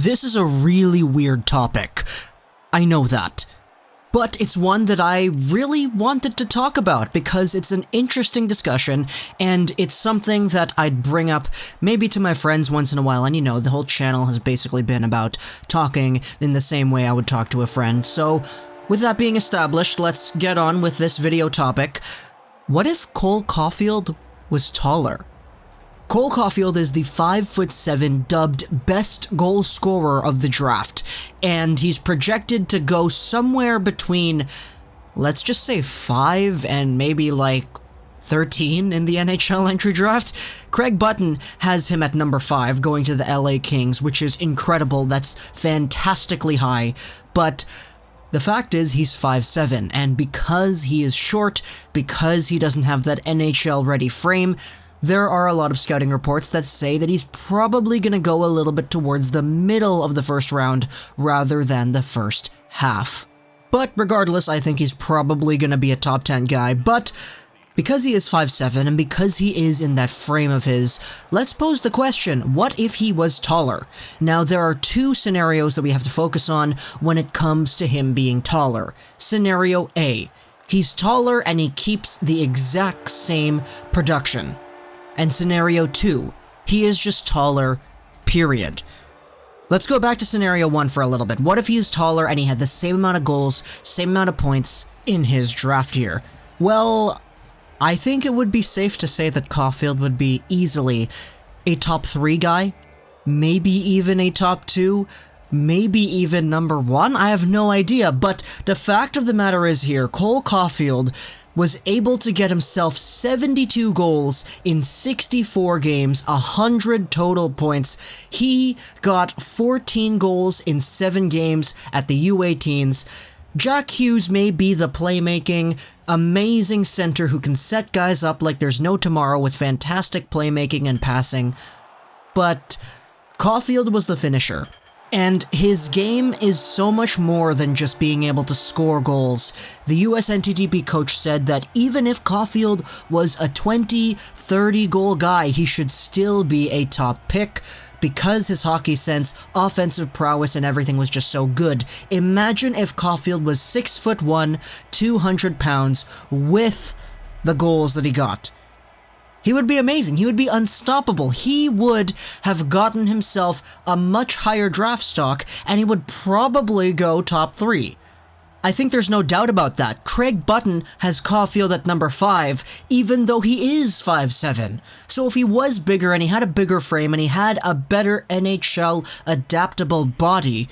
This is a really weird topic. I know that. But it's one that I really wanted to talk about because it's an interesting discussion and it's something that I'd bring up maybe to my friends once in a while. And the whole channel has basically been about talking in the same way I would talk to a friend. So with that being established, let's get on with this video topic. What if Cole Caufield was taller? Cole Caufield is the 5'7" dubbed best goal scorer of the draft, and he's projected to go somewhere between, let's just say 5 and maybe 13 in the NHL Entry Draft. Craig Button has him at number 5, going to the LA Kings, which is incredible. That's fantastically high, but the fact is he's 5'7", and because he is short, because he doesn't have that NHL-ready frame, there are a lot of scouting reports that say that he's probably going to go a little bit towards the middle of the first round rather than the first half. But regardless, I think he's probably going to be a top 10 guy, but because he is 5'7" and because he is in that frame of his, let's pose the question, what if he was taller? Now, there are two scenarios that we have to focus on when it comes to him being taller. Scenario A, he's taller and he keeps the exact same production. And scenario 2, he is just taller, period. Let's go back to scenario 1 for a little bit. What if he is taller and he had the same amount of goals, same amount of points in his draft year? Well, I think it would be safe to say that Caufield would be easily a top 3 guy, maybe even a top 2, maybe even number 1, I have no idea, but the fact of the matter is here, Cole Caufield was able to get himself 72 goals in 64 games, 100 total points. He got 14 goals in 7 games at the U18s. Jack Hughes may be the playmaking, amazing center who can set guys up like there's no tomorrow with fantastic playmaking and passing, but Caufield was the finisher. And his game is so much more than just being able to score goals. The US NTDP coach said that even if Caufield was a 20, 30 goal guy, he should still be a top pick because his hockey sense, offensive prowess, and everything was just so good. Imagine if Caufield was 6'1", 200 pounds with the goals that he got. He would be amazing. He would be unstoppable. He would have gotten himself a much higher draft stock, and he would probably go top 3. I think there's no doubt about that. Craig Button has Caufield at number 5, even though he is 5'7". So if he was bigger and he had a bigger frame and he had a better NHL adaptable body,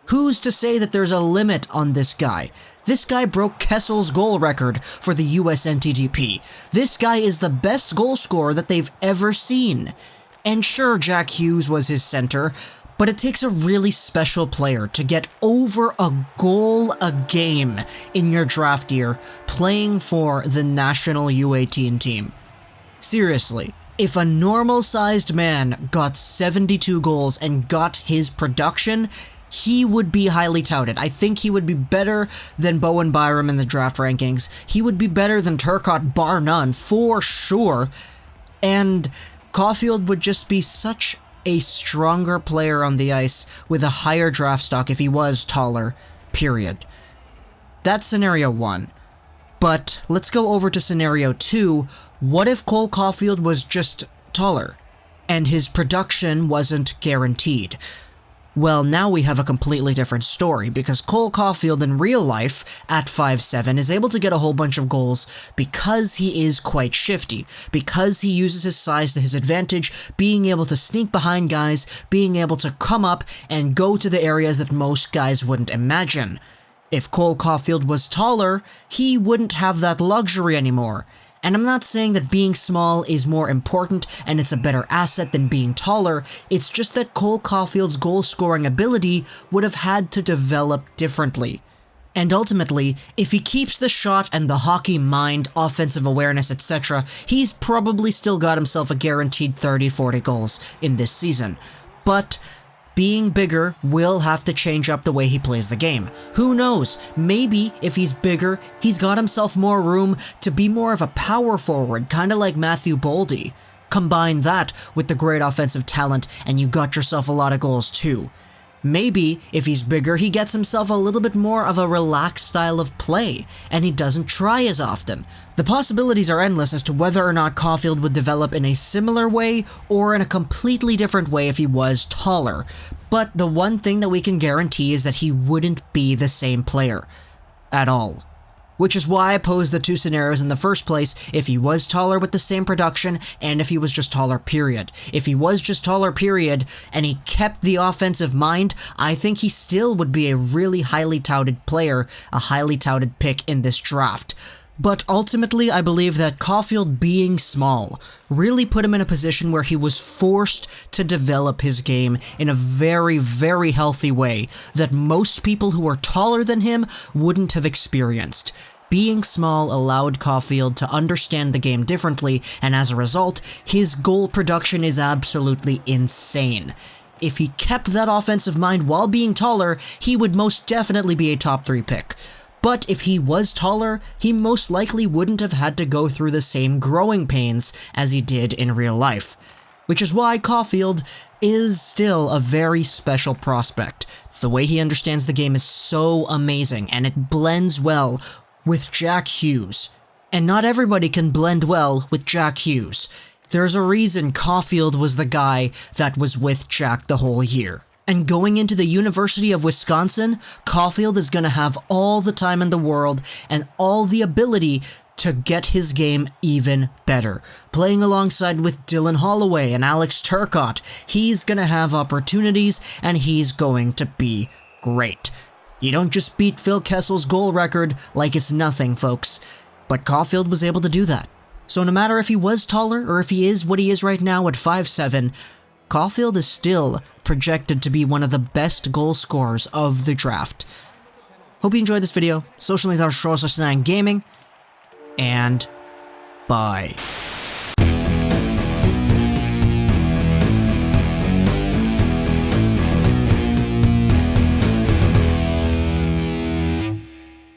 who's to say that there's a limit on this guy? This guy broke Kessel's goal record for the US NTDP. This guy is the best goal scorer that they've ever seen. And sure, Jack Hughes was his center, but it takes a really special player to get over a goal a game in your draft year playing for the national U18 team. Seriously, if a normal-sized man got 72 goals and got his production, he would be highly touted. I think he would be better than Bowen Byram in the draft rankings. He would be better than Turcotte, bar none, for sure. And Caufield would just be such a stronger player on the ice with a higher draft stock if he was taller, period. That's scenario 1. But let's go over to scenario 2. What if Cole Caufield was just taller and his production wasn't guaranteed? Well, now we have a completely different story, because Cole Caufield in real life, at 5'7", is able to get a whole bunch of goals because he is quite shifty, because he uses his size to his advantage, being able to sneak behind guys, being able to come up and go to the areas that most guys wouldn't imagine. If Cole Caufield was taller, he wouldn't have that luxury anymore. And I'm not saying that being small is more important and it's a better asset than being taller, it's just that Cole Caufield's goal-scoring ability would have had to develop differently. And ultimately, if he keeps the shot and the hockey mind, offensive awareness, etc., he's probably still got himself a guaranteed 30-40 goals in this season. But being bigger will have to change up the way he plays the game. Who knows? Maybe if he's bigger, he's got himself more room to be more of a power forward, kind of like Matthew Boldy. Combine that with the great offensive talent, and you got yourself a lot of goals too. Maybe, if he's bigger, he gets himself a little bit more of a relaxed style of play, and he doesn't try as often. The possibilities are endless as to whether or not Caufield would develop in a similar way or in a completely different way if he was taller. But the one thing that we can guarantee is that he wouldn't be the same player. At all. Which is why I posed the two scenarios in the first place, if he was taller with the same production, and if he was just taller, period. If he was just taller, period, and he kept the offensive mind, I think he still would be a really highly touted player, a highly touted pick in this draft. But ultimately, I believe that Caufield being small really put him in a position where he was forced to develop his game in a very, very healthy way that most people who are taller than him wouldn't have experienced. Being small allowed Caufield to understand the game differently, and as a result, his goal production is absolutely insane. If he kept that offensive mind while being taller, he would most definitely be a top 3 pick. But if he was taller, he most likely wouldn't have had to go through the same growing pains as he did in real life. Which is why Caufield is still a very special prospect. The way he understands the game is so amazing, and it blends well with Jack Hughes. And not everybody can blend well with Jack Hughes. There's a reason Caufield was the guy that was with Jack the whole year. And going into the University of Wisconsin, Caufield is going to have all the time in the world and all the ability to get his game even better. Playing alongside with Dylan Holloway and Alex Turcotte, he's going to have opportunities and he's going to be great. You don't just beat Phil Kessel's goal record like it's nothing, folks. But Caufield was able to do that. So no matter if he was taller or if he is what he is right now at 5'7", Caufield is still projected to be one of the best goal scorers of the draft. Hope you enjoyed this video. Social links are Gaming, and bye.